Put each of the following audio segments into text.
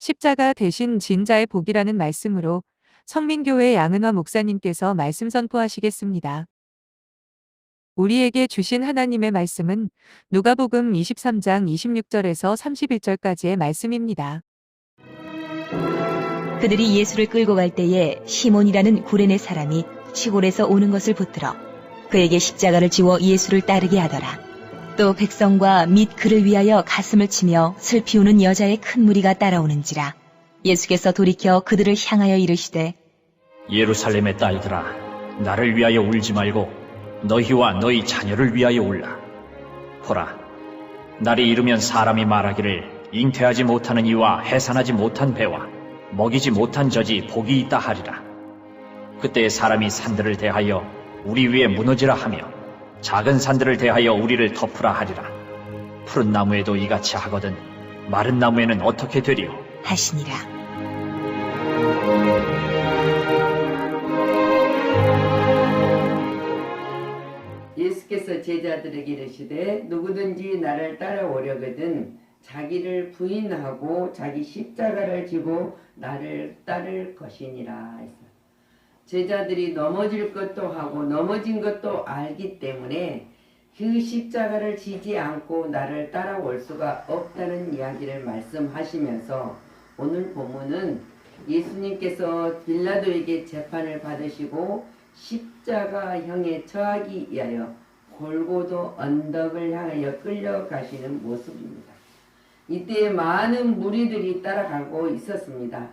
십자가 대신 진 자의 복이라는 말씀으로 성민교회 양은화 목사님께서 말씀 선포하시겠습니다. 우리에게 주신 하나님의 말씀은 누가복음 23장 26절에서 31절까지의 말씀입니다. 그들이 예수를 끌고 갈 때에 시몬이라는 구레네 사람이 시골에서 오는 것을 붙들어 그에게 십자가를 지워 예수를 따르게 하더라. 또 백성과 및 그를 위하여 가슴을 치며 슬피 우는 여자의 큰 무리가 따라오는지라. 예수께서 돌이켜 그들을 향하여 이르시되 예루살렘의 딸들아, 나를 위하여 울지 말고 너희와 너희 자녀를 위하여 울라. 보라, 날이 이르면 사람이 말하기를 잉태하지 못하는 이와 해산하지 못한 배와 먹이지 못한 젖이 복이 있다 하리라. 그때 사람이 산들을 대하여 우리 위에 무너지라 하며 작은 산들을 대하여 우리를 덮으라 하리라. 푸른 나무에도 이같이 하거든 마른 나무에는 어떻게 되리요? 하시니라. 예수께서 제자들에게 이르시되 누구든지 나를 따라오려거든 자기를 부인하고 자기 십자가를 지고 나를 따를 것이니라. 제자들이 넘어질 것도 하고 넘어진 것도 알기 때문에 그 십자가를 지지 않고 나를 따라올 수가 없다는 이야기를 말씀하시면서 오늘 본문은 예수님께서 빌라도에게 재판을 받으시고 십자가형에 처하기 위하여 골고도 언덕을 향하여 끌려가시는 모습입니다. 이때 많은 무리들이 따라가고 있었습니다.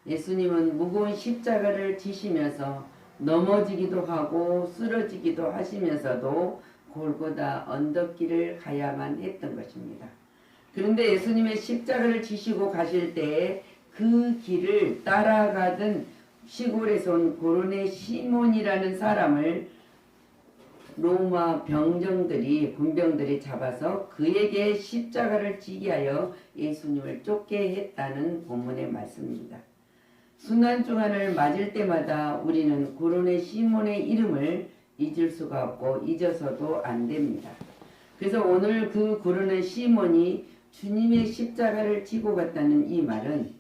예수님은 무거운 십자가를 지시면서 넘어지기도 하고 쓰러지기도 하시면서도 골고다 언덕길을 가야만 했던 것입니다. 그런데 예수님의 십자가를 지시고 가실 때에 그 길을 따라가던 시골에서 온 고르네 시몬이라는 사람을 로마 군병들이 잡아서 그에게 십자가를 지게 하여 예수님을 쫓게 했다는 본문의 말씀입니다. 순환중환을 맞을 때마다 우리는 고르네 시몬의 이름을 잊을 수가 없고 잊어서도 안 됩니다. 그래서 오늘 그 고르네 시몬이 주님의 십자가를 지고 갔다는 이 말은,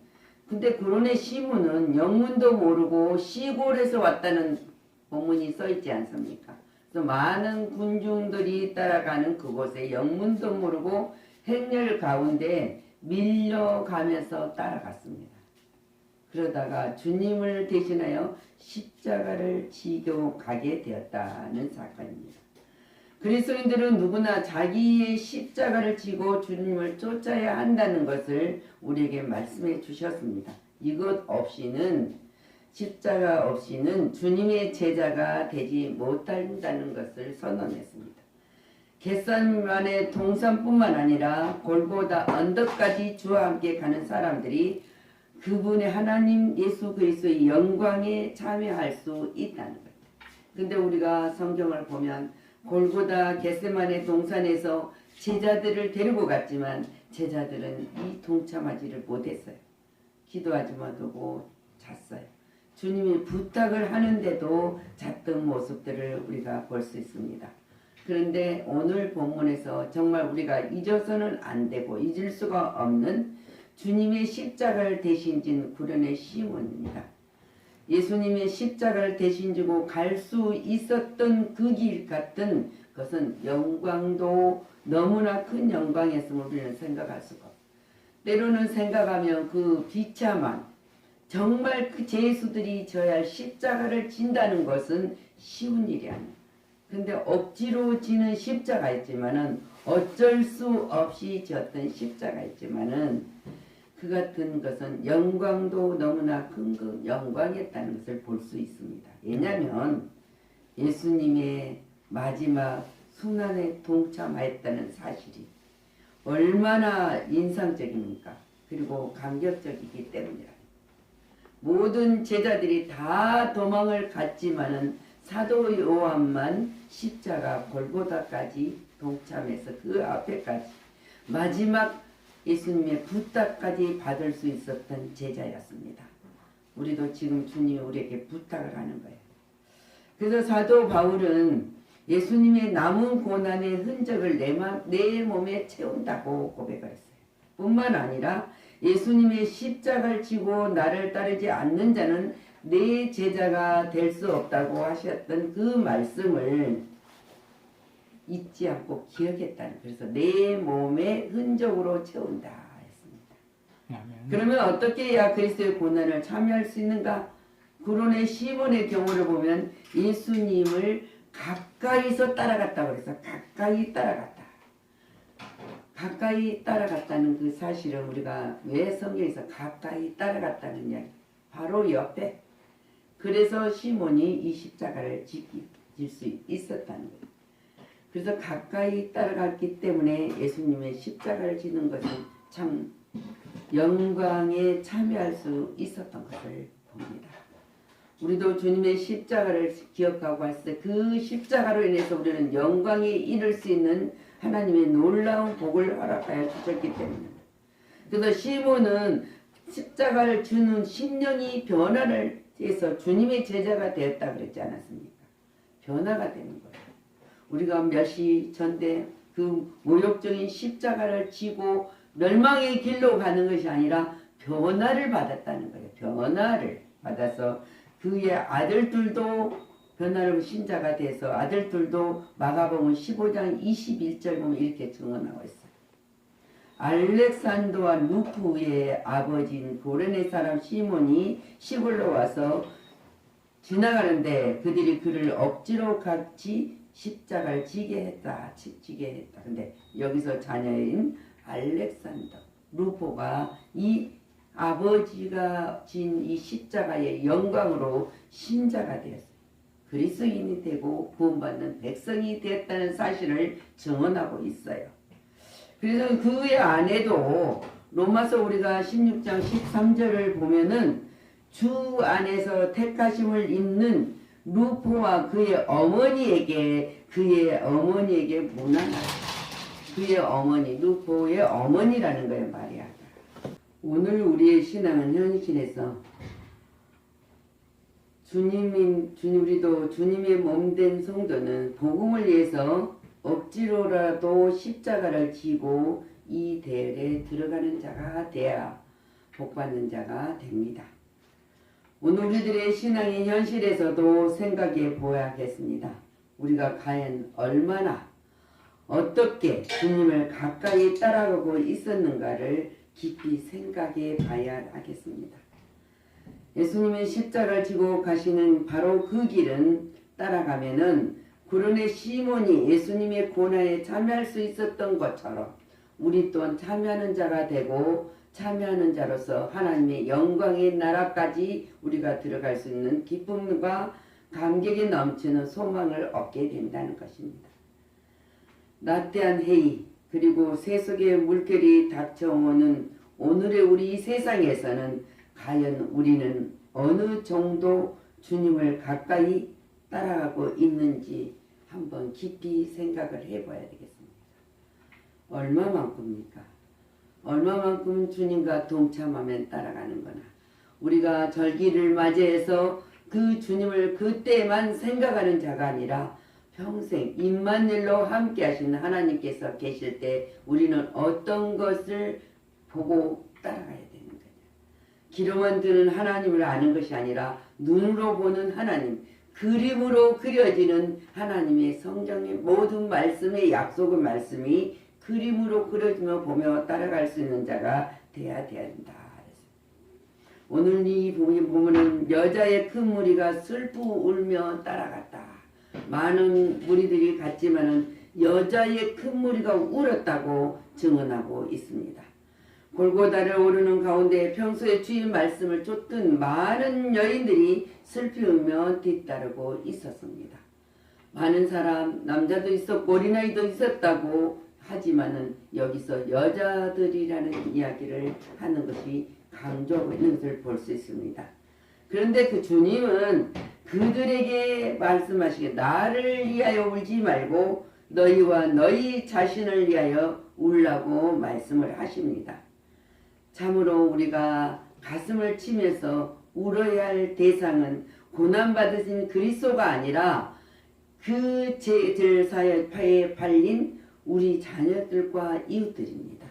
근데 고르네 시몬은 영문도 모르고 시골에서 왔다는 본문이 써있지 않습니까? 그래서 많은 군중들이 따라가는 그곳에 영문도 모르고 행렬 가운데 밀려가면서 따라갔습니다. 그러다가 주님을 대신하여 십자가를 지고 가게 되었다는 사건입니다. 그리스도인들은 누구나 자기의 십자가를 지고 주님을 쫓아야 한다는 것을 우리에게 말씀해 주셨습니다. 이것 없이는, 십자가 없이는 주님의 제자가 되지 못한다는 것을 선언했습니다. 겟세마네 동산뿐만 아니라 골고다 언덕까지 주와 함께 가는 사람들이 그분의 하나님 예수 그리스도의 영광에 참여할 수 있다는 거예요. 근데 우리가 성경을 보면 골고다 겟세마네 동산에서 제자들을 데리고 갔지만 제자들은 이 동참하지를 못했어요. 기도하지 못하고 잤어요. 주님이 부탁을 하는데도 잤던 모습들을 우리가 볼 수 있습니다. 그런데 오늘 본문에서 정말 우리가 잊어서는 안 되고 잊을 수가 없는 주님의 십자가를 대신 진 구레네 시몬입니다. 예수님의 십자가를 대신 지고 갈 수 있었던 그 길 같은 것은 영광도 너무나 큰 영광이었음을 우리는 생각할 수가 없어요. 때로는 생각하면 그 비참한, 정말 그 죄수들이 져야 할 십자가를 진다는 것은 쉬운 일이 아니에요. 근데 억지로 지는 십자가 있지만은, 어쩔 수 없이 졌던 십자가 있지만은, 그 같은 것은 영광도 너무나 큰 그 영광이었다는 것을 볼 수 있습니다. 왜냐하면 예수님의 마지막 순환에 동참하였다는 사실이 얼마나 인상적입니까? 그리고 감격적이기 때문이라. 모든 제자들이 다 도망을 갔지만은 사도 요한만 십자가 골고다까지 동참해서 그 앞에까지 마지막 예수님의 부탁까지 받을 수 있었던 제자였습니다. 우리도 지금 주님이 우리에게 부탁을 하는 거예요. 그래서 사도 바울은 예수님의 남은 고난의 흔적을 내 몸에 채운다고 고백을 했어요. 뿐만 아니라 예수님의 십자가를 지고 나를 따르지 않는 자는 내 제자가 될 수 없다고 하셨던 그 말씀을 잊지 않고 기억했다는, 그래서 내 몸에 흔적으로 채운다 했습니다. 아멘. 그러면 어떻게 해야 그리스도의 고난을 참여할 수 있는가? 구론의 시몬의 경우를 보면 예수님을 가까이서 따라갔다고 그래서 가까이 따라갔다. 가까이 따라갔다는 그 사실은 우리가 왜 성경에서 가까이 따라갔다는 이야기, 바로 옆에. 그래서 시몬이 이 십자가를 질 수 있었다는 거예요. 그래서 가까이 따라갔기 때문에 예수님의 십자가를 지는 것은 참 영광에 참여할 수 있었던 것을 봅니다. 우리도 주님의 십자가를 기억하고 했을 때 그 십자가로 인해서 우리는 영광에 이를 수 있는 하나님의 놀라운 복을 허락하여 주셨기 때문입니다. 그래서 시몬은 십자가를 주는 심령이 변화를 해서 주님의 제자가 되었다 그랬지 않았습니까? 변화가 되는 거예요. 우리가 몇 시 전에 그 모욕적인 십자가를 지고 멸망의 길로 가는 것이 아니라 변화를 받았다는 거예요. 변화를 받아서 그의 아들들도 변화로 신자가 돼서 아들들도 마가복음 15장 21절 보면 이렇게 증언하고 있어요. 알렉산더와 루프의 아버지인 고레네 사람 시몬이 시골로 와서 지나가는데 그들이 그를 억지로 같이 십자가를 지게 했다. 근데 여기서 자녀인 알렉산더, 루포가 이 아버지가 진 이 십자가의 영광으로 신자가 되었어요. 그리스도인이 되고 구원받는 백성이 되었다는 사실을 증언하고 있어요. 그래서 그의 안에도 로마서 우리가 16장 13절을 보면은 주 안에서 택하심을 입는 루포와 그의 어머니에게 문안하라. 그의 어머니, 루포의 어머니라는 거예요, 마리아가. 오늘 우리의 신앙은 현실에서 우리도 주님의 몸된 성도는 복음을 위해서 억지로라도 십자가를 지고 이 대열에 들어가는 자가 돼야 복받는 자가 됩니다. 오늘 우리들의 신앙의 현실에서도 생각해 보아야겠습니다. 우리가 과연 얼마나 어떻게 주님을 가까이 따라가고 있었는가를 깊이 생각해 봐야 하겠습니다. 예수님의 십자가를 지고 가시는 바로 그 길은 따라가면은 구론의 시몬이 예수님의 고난에 참여할 수 있었던 것처럼 우리 또한 참여하는 자가 되고 참여하는 자로서 하나님의 영광의 나라까지 우리가 들어갈 수 있는 기쁨과 감격이 넘치는 소망을 얻게 된다는 것입니다. 나태한 해이 그리고 세속의 물결이 닥쳐오는 오늘의 우리 세상에서는 과연 우리는 어느 정도 주님을 가까이 따라가고 있는지 한번 깊이 생각을 해봐야 되겠습니다. 얼마만큼입니까? 얼마만큼 주님과 동참하면 따라가는 거나 우리가 절기를 맞이해서 그 주님을 그때만 생각하는 자가 아니라 평생 임마누엘로 함께 하시는 하나님께서 계실 때 우리는 어떤 것을 보고 따라가야 되는 거냐. 귀로만 듣는 하나님을 아는 것이 아니라 눈으로 보는 하나님, 그림으로 그려지는 하나님의 성경의 모든 말씀의 약속의 말씀이 그림으로 그려지며 보며 따라갈 수 있는 자가 돼야 된다. 오늘 이 보면은 여자의 큰 무리가 슬프 울며 따라갔다. 많은 무리들이 갔지만은 여자의 큰 무리가 울었다고 증언하고 있습니다. 골고다를 오르는 가운데 평소에 주의 말씀을 쫓던 많은 여인들이 슬피 울며 뒤따르고 있었습니다. 많은 사람, 남자도 있었고 어린아이도 있었다고 하지만은 여기서 여자들이라는 이야기를 하는 것이 강조하고 있는 것을 볼 수 있습니다. 그런데 그 주님은 그들에게 말씀하시기에 나를 위하여 울지 말고 너희와 너희 자신을 위하여 울라고 말씀을 하십니다. 참으로 우리가 가슴을 치면서 울어야 할 대상은 고난받으신 그리스도가 아니라 그 죄를 사하여 파에 팔린 우리 자녀들과 이웃들입니다.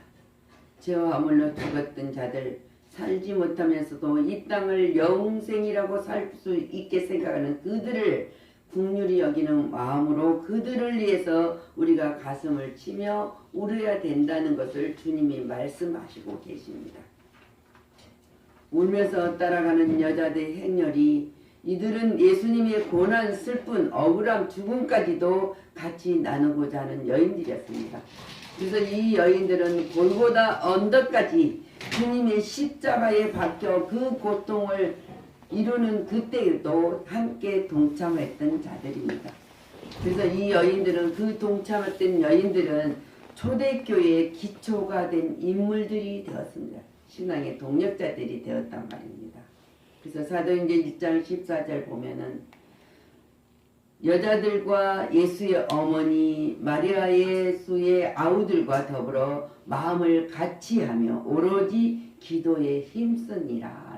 죄와 허물로 죽었던 자들, 살지 못하면서도 이 땅을 영생이라고 살 수 있게 생각하는 그들을 긍휼히 여기는 마음으로 그들을 위해서 우리가 가슴을 치며 울어야 된다는 것을 주님이 말씀하시고 계십니다. 울면서 따라가는 여자들의 행렬이 이들은 예수님의 고난, 슬픈, 억울함, 죽음까지도 같이 나누고자 하는 여인들이었습니다. 그래서 이 여인들은 골고다 언덕까지 주님의 십자가에 박혀 그 고통을 이루는 그때에도 함께 동참했던 자들입니다. 그래서 이 여인들은 그 동참했던 여인들은 초대교회의 기초가 된 인물들이 되었습니다. 신앙의 동력자들이 되었단 말입니다. 그래서 사도행전 1장 14절 보면은 여자들과 예수의 어머니 마리아 예수의 아우들과 더불어 마음을 같이 하며 오로지 기도에 힘쓰니라.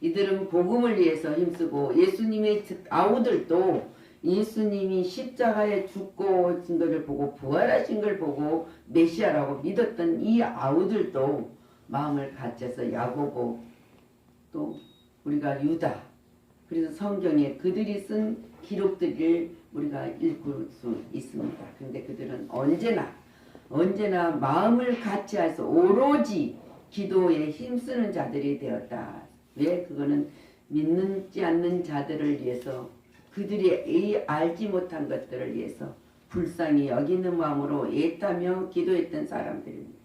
이들은 복음을 위해서 힘쓰고 예수님의 아우들도 예수님이 십자가에 죽고 오신 것을 보고 부활하신 걸 보고 메시아라고 믿었던 이 아우들도 마음을 같이해서 야고보 또 우리가 유다 그래서 성경에 그들이 쓴 기록들을 우리가 읽을 수 있습니다. 그런데 그들은 언제나 마음을 같이해서 오로지 기도에 힘쓰는 자들이 되었다. 왜? 그거는 믿지 않는 자들을 위해서 그들이 알지 못한 것들을 위해서 불쌍히 여기는 마음으로 애타며 기도했던 사람들입니다.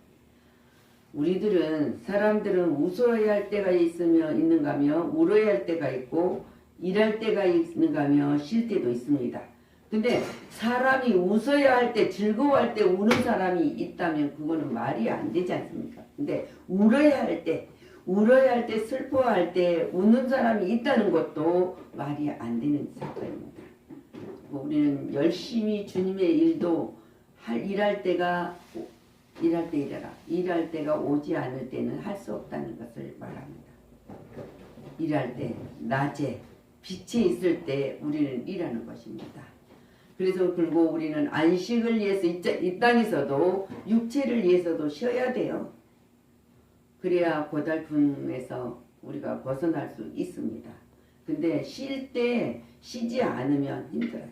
사람들은 웃어야 할 때가 있는가며 울어야 할 때가 있고 일할 때가 있는가며 쉴 때도 있습니다. 근데 사람이 웃어야 할 때 즐거워할 때 우는 사람이 있다면 그거는 말이 안 되지 않습니까? 근데 울어야 할 때 슬퍼할 때 우는 사람이 있다는 것도 말이 안 되는 사건입니다. 우리는 열심히 주님의 일도 일할 때 일해라. 일할 때가 오지 않을 때는 할 수 없다는 것을 말합니다. 일할 때 낮에 빛이 있을 때 우리는 일하는 것입니다. 그래서 그리고 우리는 안식을 위해서 이 땅에서도 육체를 위해서도 쉬어야 돼요. 그래야 고달픔에서 우리가 벗어날 수 있습니다. 근데 쉴 때 쉬지 않으면 힘들어요.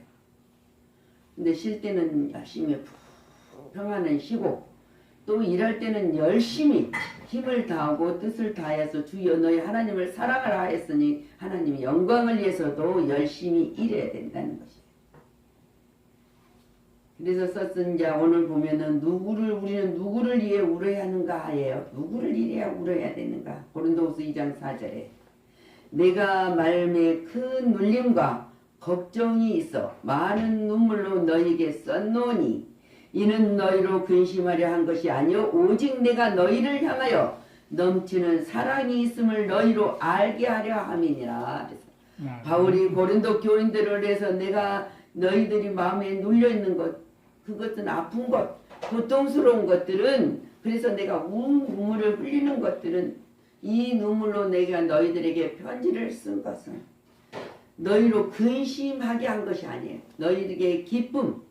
근데 쉴 때는 열심히 평안히 쉬고 또 일할 때는 열심히 힘을 다하고 뜻을 다해서 주여 너희 하나님을 사랑하라 했으니 하나님의 영광을 위해서도 열심히 일해야 된다는 것이에요. 그래서 썼은 자 오늘 보면은 우리는 누구를 위해 울어야 하는가 하예요. 누구를 위해 울어야 되는가. 고린도후서 2장 4절에 내가 말미에 큰 눌림과 걱정이 있어 많은 눈물로 너희에게 썼노니 이는 너희로 근심하려 한 것이 아니요 오직 내가 너희를 향하여 넘치는 사랑이 있음을 너희로 알게 하려 함이니라. 바울이 고린도 교인들을 해서 내가 너희들이 마음에 눌려있는 것 그것은 아픈 것 고통스러운 것들은 그래서 내가 눈물을 흘리는 것들은 이 눈물로 내가 너희들에게 편지를 쓴 것은 너희로 근심하게 한 것이 아니에요. 너희에게 기쁨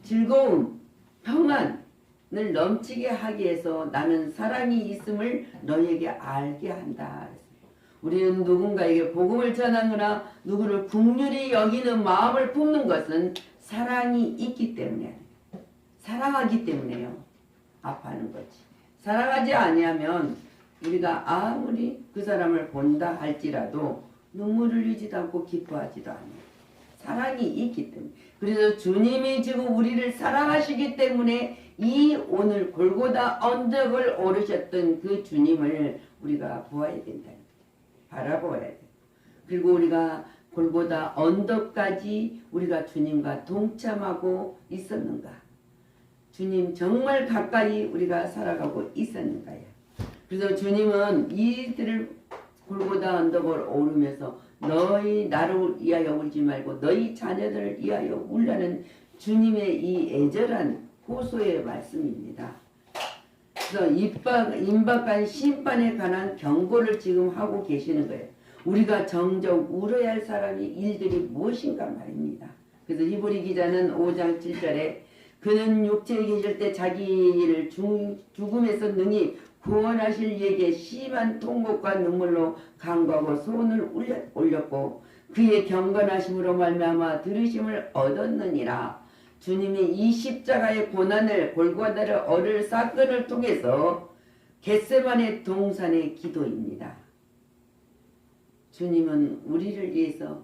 즐거움 평안을 넘치게 하기 위해서 나는 사랑이 있음을 너희에게 알게 한다. 우리는 누군가에게 복음을 전하거나 누구를 긍휼히 여기는 마음을 품는 것은 사랑이 있기 때문에 사랑하기 때문에요. 아파하는 거지. 사랑하지 아니하면 우리가 아무리 그 사람을 본다 할지라도 눈물을 흘리지도 않고 기뻐하지도 않아요. 사랑이 있기 때문에. 그래서 주님이 지금 우리를 사랑하시기 때문에 이 오늘 골고다 언덕을 오르셨던 그 주님을 우리가 보아야 된다. 바라보아야 돼. 그리고 우리가 골고다 언덕까지 우리가 주님과 동참하고 있었는가? 주님 정말 가까이 우리가 살아가고 있었는가요? 그래서 주님은 이들을 골고다 언덕을 오르면서 너희 나를 위하여 울지 말고 너희 자녀들을 위하여 울라는 주님의 이 애절한 호소의 말씀입니다. 그래서 임박한 심판에 관한 경고를 지금 하고 계시는 거예요. 우리가 정정 울어야 할 사람이 일들이 무엇인가 말입니다. 그래서 히브리 기자는 5장 7절에 그는 육체에 계실 때 자기를 죽음에서 능히 구원하실 이에게 심한 통곡과 눈물로 간구하고 소원을 올렸고 그의 경건하심으로 말미암아 들으심을 얻었느니라. 주님이 이 십자가의 고난을 골고다를 얻을 사건을 통해서 겟세마네 동산의 기도입니다. 주님은 우리를 위해서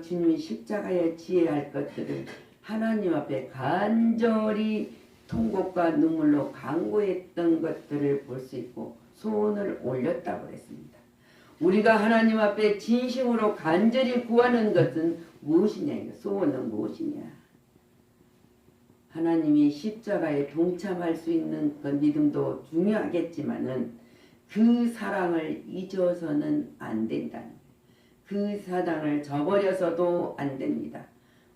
주님이 십자가에 지어야 할 것들을 하나님 앞에 간절히 통곡과 눈물로 간구했던 것들을 볼 수 있고 소원을 올렸다고 했습니다. 우리가 하나님 앞에 진심으로 간절히 구하는 것은 무엇이냐? 소원은 무엇이냐? 하나님이 십자가에 동참할 수 있는 그 믿음도 중요하겠지만은 그 사랑을 잊어서는 안 된다는 거예요. 그 사랑을 저버려서도 안 됩니다.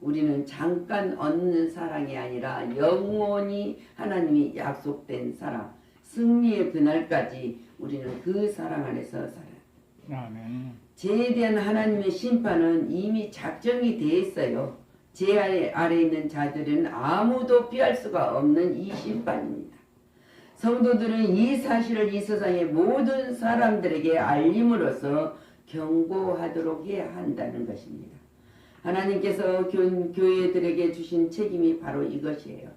우리는 잠깐 얻는 사랑이 아니라 영원히 하나님이 약속된 사랑, 승리의 그날까지 우리는 그 사랑 안에서 살아요. 아멘. 죄에 대한 하나님의 심판은 이미 작정이 되어 있어요. 죄 아래 있는 자들은 아무도 피할 수가 없는 이 심판입니다. 성도들은 이 사실을 이 세상의 모든 사람들에게 알림으로써 경고하도록 해야 한다는 것입니다. 하나님께서 교회들에게 주신 책임이 바로 이것이에요.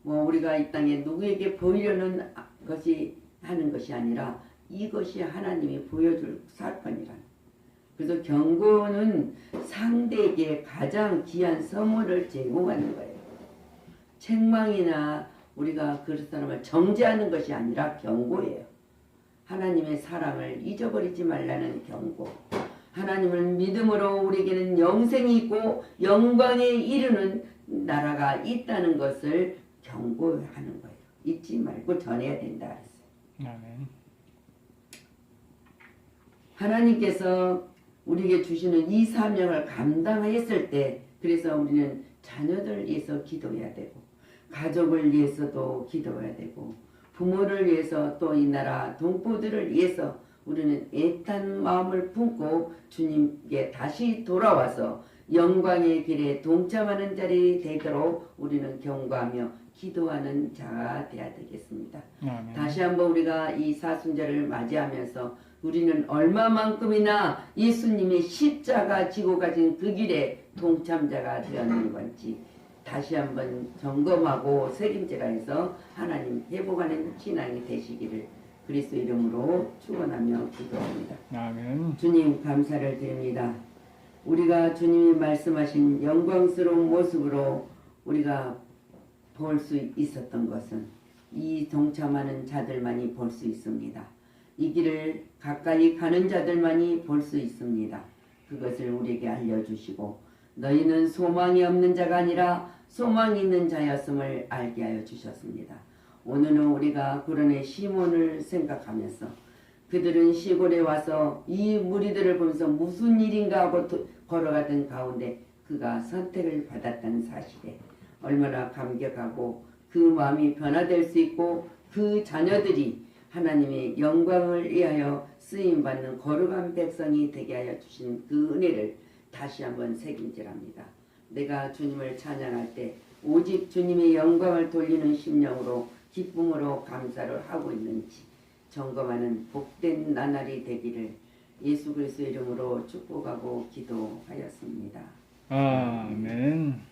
우리가 이 땅에 누구에게 보이려는 것이 하는 것이 아니라 이것이 하나님이 보여줄 사건이라. 그래서 경고는 상대에게 가장 귀한 선물을 제공하는 거예요. 책망이나 우리가 그 사람을 정죄하는 것이 아니라 경고예요. 하나님의 사랑을 잊어버리지 말라는 경고. 하나님을 믿음으로 우리에게는 영생이 있고 영광에 이르는 나라가 있다는 것을 경고하는 거예요. 잊지 말고 전해야 된다 그랬어요. 아멘. 하나님께서 우리에게 주시는 이 사명을 감당했을 때 그래서 우리는 자녀들을 위해서 기도해야 되고 가족을 위해서도 기도해야 되고 부모를 위해서 또 이 나라 동포들을 위해서 우리는 애탄 마음을 품고 주님께 다시 돌아와서 영광의 길에 동참하는 자리 되도록 우리는 경고하며 기도하는 자가 되어야 되겠습니다. 아멘. 다시 한번 우리가 이 사순절을 맞이하면서 우리는 얼마만큼이나 예수님이 십자가 지고 가신 그 길에 동참자가 되었는 건지 다시 한번 점검하고 책임져가 해서 하나님 회복하는 신앙이 되시기를 그리스도 이름으로 축원하며 기도합니다. 아멘. 주님 감사를 드립니다. 우리가 주님이 말씀하신 영광스러운 모습으로 우리가 볼 수 있었던 것은 이 동참하는 자들만이 볼 수 있습니다. 이 길을 가까이 가는 자들만이 볼 수 있습니다. 그것을 우리에게 알려주시고 너희는 소망이 없는 자가 아니라 소망이 있는 자였음을 알게 하여 주셨습니다. 오늘은 우리가 구런의 시몬을 생각하면서 그들은 시골에 와서 이 무리들을 보면서 무슨 일인가 하고 걸어가던 가운데 그가 선택을 받았다는 사실에 얼마나 감격하고 그 마음이 변화될 수 있고 그 자녀들이 하나님의 영광을 위하여 쓰임받는 거룩한 백성이 되게 하여 주신 그 은혜를 다시 한번 새김질합니다. 내가 주님을 찬양할 때 오직 주님의 영광을 돌리는 심령으로 기쁨으로 감사를 하고 있는지 점검하는 복된 나날이 되기를 예수 그리스도 이름으로 축복하고 기도하였습니다. 아멘.